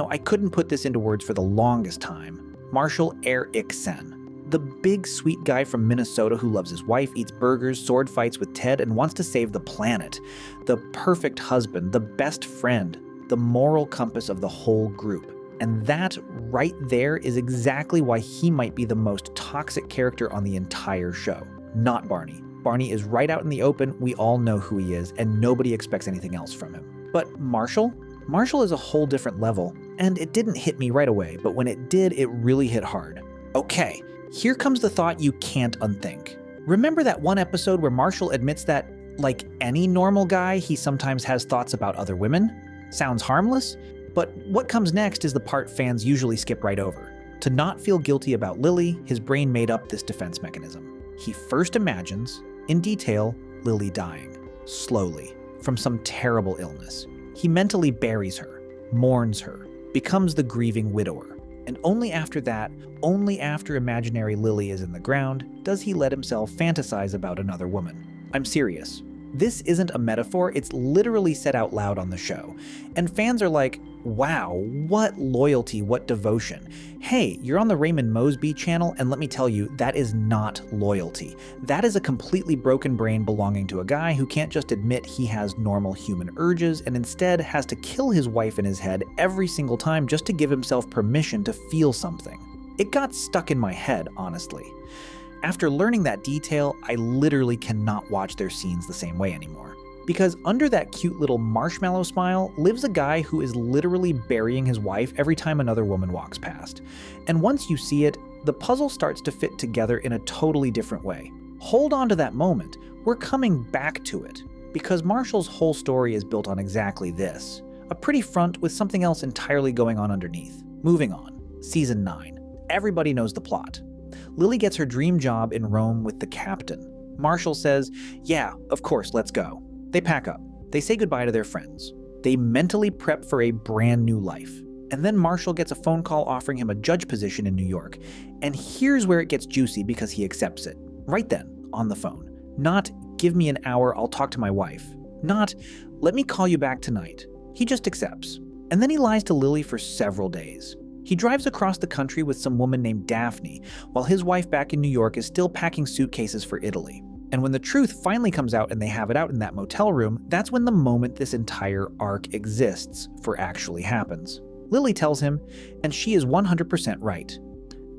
I couldn't put this into words for the longest time. Marshall Eriksen. The big, sweet guy from Minnesota who loves his wife, eats burgers, sword fights with Ted, and wants to save the planet. The perfect husband, the best friend, the moral compass of the whole group. And that right there is exactly why he might be the most toxic character on the entire show. Not Barney. Barney is right out in the open, we all know who he is, and nobody expects anything else from him. But Marshall? Marshall is a whole different level, and it didn't hit me right away, but when it did, it really hit hard. Okay. Here comes the thought you can't unthink. Remember that one episode where Marshall admits that, like any normal guy, he sometimes has thoughts about other women? Sounds harmless? But what comes next is the part fans usually skip right over. To not feel guilty about Lily, his brain made up this defense mechanism. He first imagines, in detail, Lily dying, slowly, from some terrible illness. He mentally buries her, mourns her, becomes the grieving widower. And only after that, only after imaginary Lily is in the ground, does he let himself fantasize about another woman. I'm serious. This isn't a metaphor, it's literally said out loud on the show. And fans are like, wow, what loyalty, what devotion. Hey, you're on the Raymond Mosby channel, and let me tell you, that is not loyalty. That is a completely broken brain belonging to a guy who can't just admit he has normal human urges and instead has to kill his wife in his head every single time just to give himself permission to feel something. It got stuck in my head, honestly. After learning that detail, I literally cannot watch their scenes the same way anymore. Because under that cute little marshmallow smile lives a guy who is literally burying his wife every time another woman walks past. And once you see it, the puzzle starts to fit together in a totally different way. Hold on to that moment. We're coming back to it. Because Marshall's whole story is built on exactly this. A pretty front with something else entirely going on underneath. Moving on. Season 9. Everybody knows the plot. Lily gets her dream job in Rome with the captain. Marshall says, yeah, of course, let's go. They pack up. They say goodbye to their friends. They mentally prep for a brand new life. And then Marshall gets a phone call offering him a judge position in New York. And here's where it gets juicy because he accepts it. Right then, on the phone. Not, give me an hour, I'll talk to my wife. Not, let me call you back tonight. He just accepts. And then he lies to Lily for several days. He drives across the country with some woman named Daphne, while his wife back in New York is still packing suitcases for Italy. And when the truth finally comes out and they have it out in that motel room, that's when the moment this entire arc exists for actually happens. Lily tells him, and she is 100% right.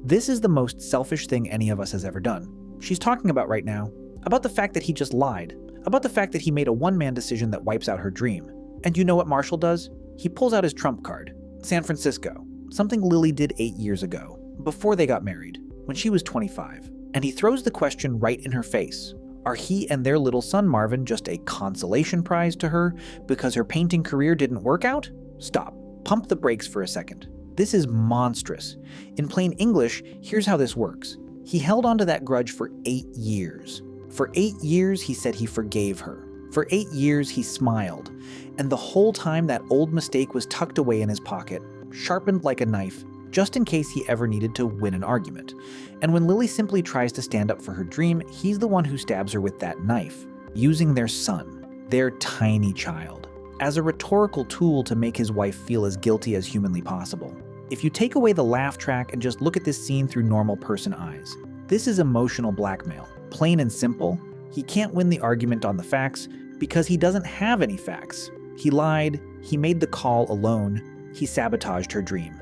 This is the most selfish thing any of us has ever done. She's talking about right now, about the fact that he just lied, about the fact that he made a one-man decision that wipes out her dream. And you know what Marshall does? He pulls out his trump card, San Francisco. Something Lily did 8 years ago, before they got married, when she was 25. And he throws the question right in her face. Are he and their little son Marvin just a consolation prize to her because her painting career didn't work out? Stop. Pump the brakes for a second. This is monstrous. In plain English, here's how this works. He held onto that grudge for 8 years. For 8 years, he said he forgave her. For 8 years, he smiled. And the whole time, that old mistake was tucked away in his pocket, sharpened like a knife, just in case he ever needed to win an argument. And when Lily simply tries to stand up for her dream, he's the one who stabs her with that knife, using their son, their tiny child, as a rhetorical tool to make his wife feel as guilty as humanly possible. If you take away the laugh track and just look at this scene through normal person eyes, this is emotional blackmail. Plain and simple, he can't win the argument on the facts because he doesn't have any facts. He lied, he made the call alone, he sabotaged her dream.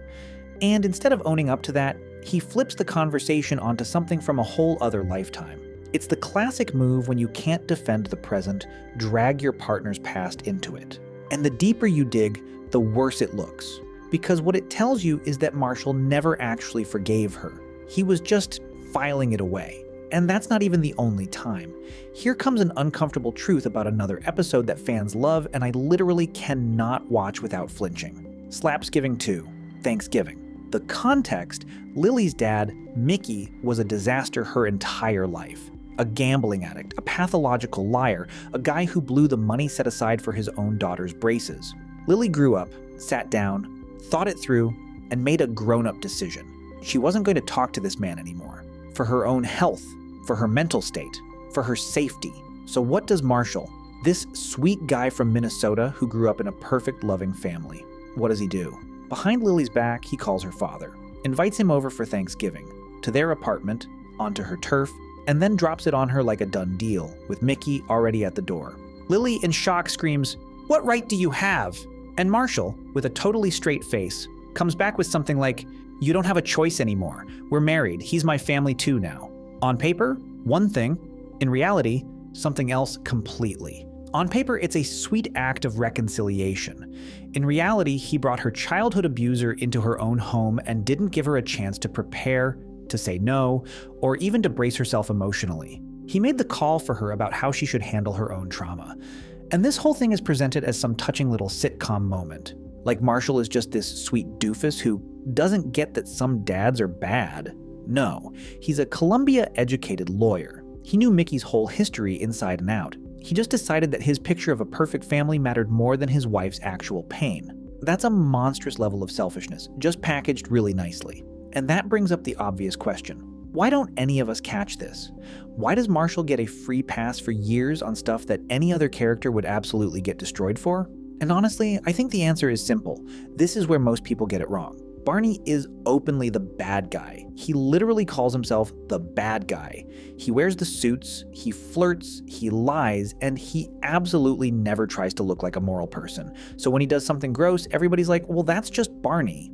And instead of owning up to that, he flips the conversation onto something from a whole other lifetime. It's the classic move when you can't defend the present, drag your partner's past into it. And the deeper you dig, the worse it looks. Because what it tells you is that Marshall never actually forgave her. He was just filing it away. And that's not even the only time. Here comes an uncomfortable truth about another episode that fans love, and I literally cannot watch without flinching. Slapsgiving 2, Thanksgiving. The context, Lily's dad, Mickey, was a disaster her entire life. A gambling addict, a pathological liar, a guy who blew the money set aside for his own daughter's braces. Lily grew up, sat down, thought it through, and made a grown-up decision. She wasn't going to talk to this man anymore. For her own health, for her mental state, for her safety. So what does Marshall, this sweet guy from Minnesota who grew up in a perfect, loving family, what does he do? Behind Lily's back, he calls her father, invites him over for Thanksgiving, to their apartment, onto her turf, and then drops it on her like a done deal, with Mickey already at the door. Lily, in shock, screams, "What right do you have?" And Marshall, with a totally straight face, comes back with something like, "You don't have a choice anymore. We're married. He's my family too now." On paper, one thing. In reality, something else completely. On paper, it's a sweet act of reconciliation. In reality, he brought her childhood abuser into her own home and didn't give her a chance to prepare, to say no, or even to brace herself emotionally. He made the call for her about how she should handle her own trauma. And this whole thing is presented as some touching little sitcom moment. Like Marshall is just this sweet doofus who doesn't get that some dads are bad. No, he's a Columbia-educated lawyer. He knew Mickey's whole history inside and out. He just decided that his picture of a perfect family mattered more than his wife's actual pain. That's a monstrous level of selfishness, just packaged really nicely. And that brings up the obvious question. Why don't any of us catch this? Why does Marshall get a free pass for years on stuff that any other character would absolutely get destroyed for? And honestly, I think the answer is simple. This is where most people get it wrong. Barney is openly the bad guy. He literally calls himself the bad guy. He wears the suits, he flirts, he lies, and he absolutely never tries to look like a moral person. So when he does something gross, everybody's like, well, that's just Barney.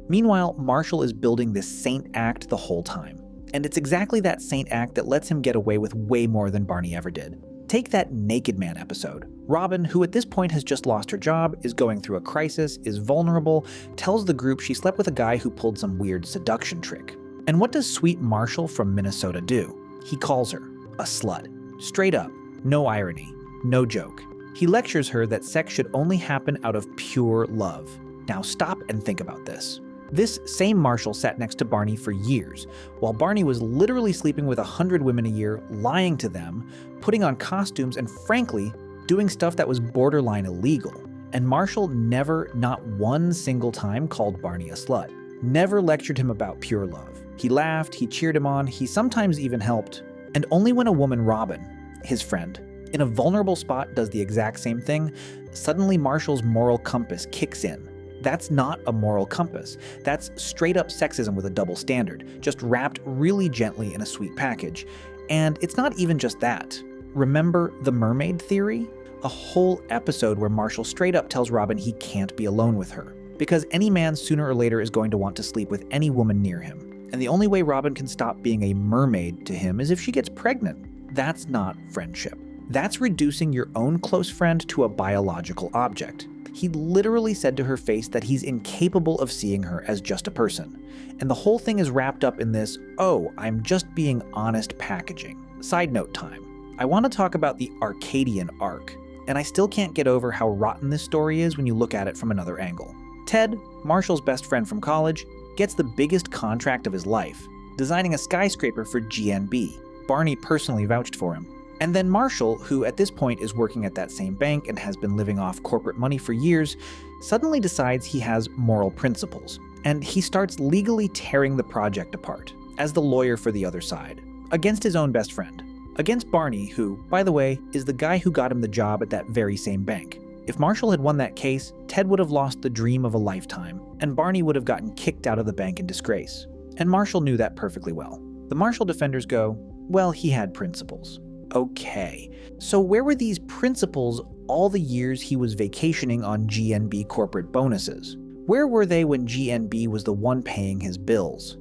Meanwhile, Marshall is building this saint act the whole time. And it's exactly that saint act that lets him get away with way more than Barney ever did. Take that Naked Man episode. Robin, who at this point has just lost her job, is going through a crisis, is vulnerable, tells the group she slept with a guy who pulled some weird seduction trick. And what does sweet Marshall from Minnesota do? He calls her a slut. Straight up, no irony, no joke. He lectures her that sex should only happen out of pure love. Now stop and think about this. This same Marshall sat next to Barney for years, while Barney was literally sleeping with 100 women a year, lying to them, putting on costumes, and frankly, doing stuff that was borderline illegal. And Marshall never, not one single time, called Barney a slut. Never lectured him about pure love. He laughed, he cheered him on, he sometimes even helped. And only when a woman, Robin, his friend, in a vulnerable spot does the exact same thing, suddenly Marshall's moral compass kicks in. That's not a moral compass. That's straight up sexism with a double standard, just wrapped really gently in a sweet package. And it's not even just that. Remember the mermaid theory? A whole episode where Marshall straight up tells Robin he can't be alone with her, because any man sooner or later is going to want to sleep with any woman near him. And the only way Robin can stop being a mermaid to him is if she gets pregnant. That's not friendship. That's reducing your own close friend to a biological object. He literally said to her face that he's incapable of seeing her as just a person. And the whole thing is wrapped up in this, "Oh, I'm just being honest" packaging. Side note time. I want to talk about the Arcadian arc, and I still can't get over how rotten this story is when you look at it from another angle. Ted, Marshall's best friend from college, gets the biggest contract of his life, designing a skyscraper for GNB. Barney personally vouched for him. And then Marshall, who at this point is working at that same bank and has been living off corporate money for years, suddenly decides he has moral principles, and he starts legally tearing the project apart, as the lawyer for the other side, against his own best friend, against Barney, who, by the way, is the guy who got him the job at that very same bank. If Marshall had won that case, Ted would have lost the dream of a lifetime, and Barney would have gotten kicked out of the bank in disgrace. And Marshall knew that perfectly well. The Marshall defenders go, well, he had principles. Okay, so where were these principles all the years he was vacationing on GNB corporate bonuses? Where were they when GNB was the one paying his bills?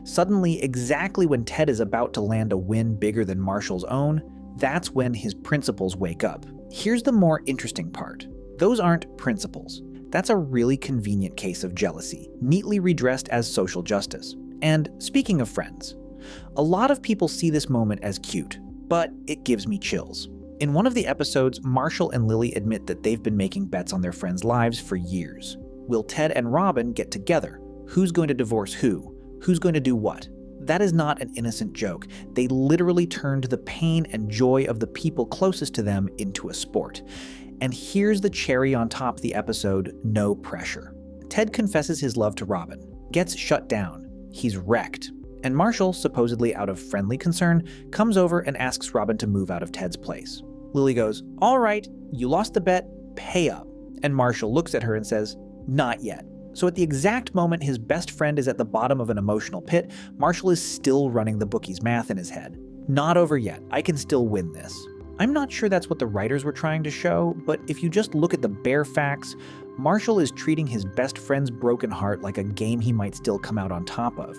Suddenly, exactly when Ted is about to land a win bigger than Marshall's own, that's when his principles wake up. Here's the more interesting part. Those aren't principles. That's a really convenient case of jealousy, neatly redressed as social justice. And speaking of friends, a lot of people see this moment as cute, but it gives me chills. In one of the episodes, Marshall and Lily admit that they've been making bets on their friends' lives for years. Will Ted and Robin get together? Who's going to divorce who? Who's going to do what? That is not an innocent joke. They literally turned the pain and joy of the people closest to them into a sport. And here's the cherry on top of the episode, no pressure. Ted confesses his love to Robin, gets shut down. He's wrecked. And Marshall, supposedly out of friendly concern, comes over and asks Robin to move out of Ted's place. Lily goes, all right, you lost the bet, pay up. And Marshall looks at her and says, not yet. So at the exact moment his best friend is at the bottom of an emotional pit, Marshall is still running the bookie's math in his head. Not over yet, I can still win this. I'm not sure that's what the writers were trying to show, but if you just look at the bare facts, Marshall is treating his best friend's broken heart like a game he might still come out on top of.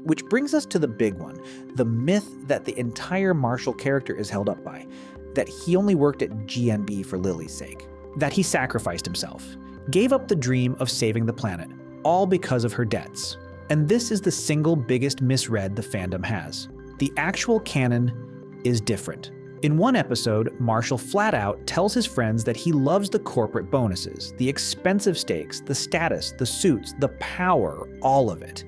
Which brings us to the big one, the myth that the entire Marshall character is held up by, that he only worked at GNB for Lily's sake, that he sacrificed himself, gave up the dream of saving the planet, all because of her debts. And this is the single biggest misread the fandom has. The actual canon is different. In one episode, Marshall flat out tells his friends that he loves the corporate bonuses, the expensive stakes, the status, the suits, the power, all of it.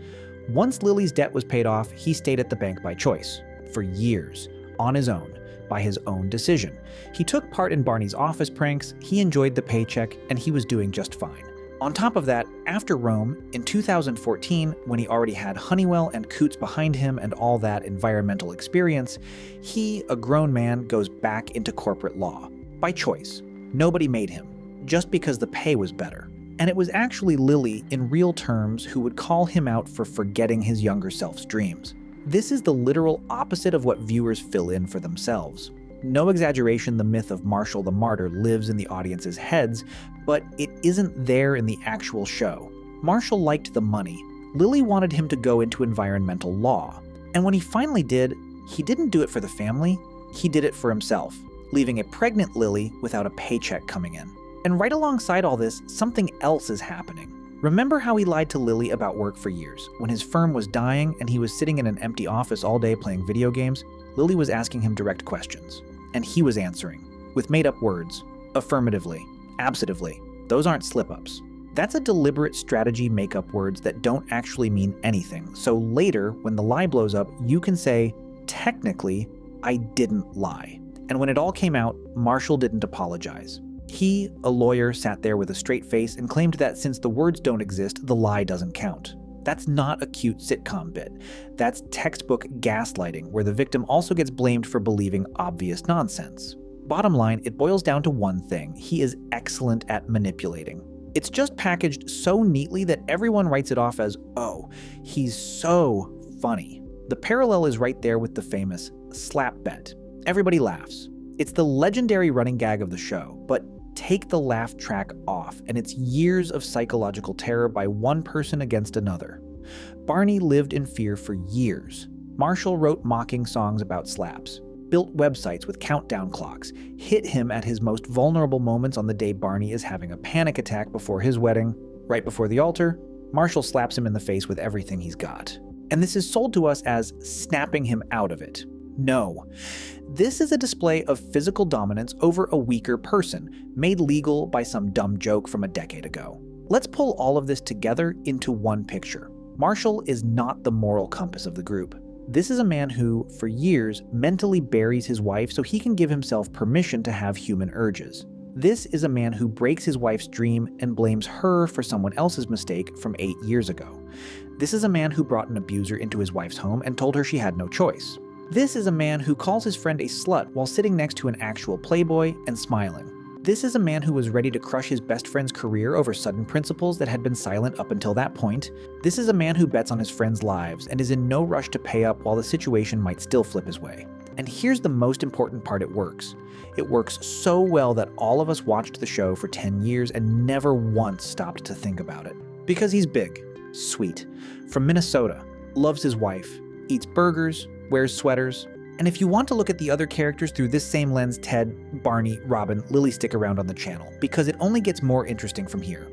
Once Lily's debt was paid off, he stayed at the bank by choice, for years, on his own, by his own decision. He took part in Barney's office pranks, he enjoyed the paycheck, and he was doing just fine. On top of that, after Rome, in 2014, when he already had Honeywell and Coots behind him and all that environmental experience, he, a grown man, goes back into corporate law. By choice. Nobody made him, just because the pay was better. And it was actually Lily, in real terms, who would call him out for forgetting his younger self's dreams. This is the literal opposite of what viewers fill in for themselves. No exaggeration, the myth of Marshall the Martyr lives in the audience's heads, but it isn't there in the actual show. Marshall liked the money. Lily wanted him to go into environmental law. And when he finally did, he didn't do it for the family, he did it for himself, leaving a pregnant Lily without a paycheck coming in. And right alongside all this, something else is happening. Remember how he lied to Lily about work for years? When his firm was dying and he was sitting in an empty office all day playing video games, Lily was asking him direct questions. And he was answering, with made-up words, affirmatively, absentatively. Those aren't slip-ups. That's a deliberate strategy make-up words that don't actually mean anything. So later, when the lie blows up, you can say, technically, I didn't lie. And when it all came out, Marshall didn't apologize. He, a lawyer, sat there with a straight face and claimed that since the words don't exist, the lie doesn't count. That's not a cute sitcom bit. That's textbook gaslighting, where the victim also gets blamed for believing obvious nonsense. Bottom line, it boils down to one thing. He is excellent at manipulating. It's just packaged so neatly that everyone writes it off as, oh, he's so funny. The parallel is right there with the famous slap bet. Everybody laughs. It's the legendary running gag of the show, but take the laugh track off, and it's years of psychological terror by one person against another. Barney lived in fear for years. Marshall wrote mocking songs about slaps, built websites with countdown clocks, hit him at his most vulnerable moments on the day Barney is having a panic attack before his wedding. Right before the altar, Marshall slaps him in the face with everything he's got. And this is sold to us as snapping him out of it. No. This is a display of physical dominance over a weaker person, made legal by some dumb joke from a decade ago. Let's pull all of this together into one picture. Marshall is not the moral compass of the group. This is a man who, for years, mentally buries his wife so he can give himself permission to have human urges. This is a man who breaks his wife's dream and blames her for someone else's mistake from 8 years ago. This is a man who brought an abuser into his wife's home and told her she had no choice. This is a man who calls his friend a slut while sitting next to an actual playboy and smiling. This is a man who was ready to crush his best friend's career over sudden principles that had been silent up until that point. This is a man who bets on his friends' lives and is in no rush to pay up while the situation might still flip his way. And here's the most important part: it works. It works so well that all of us watched the show for 10 years and never once stopped to think about it. Because he's big, sweet, from Minnesota, loves his wife, eats burgers, wears sweaters. And if you want to look at the other characters through this same lens, Ted, Barney, Robin, Lily, stick around on the channel, because it only gets more interesting from here.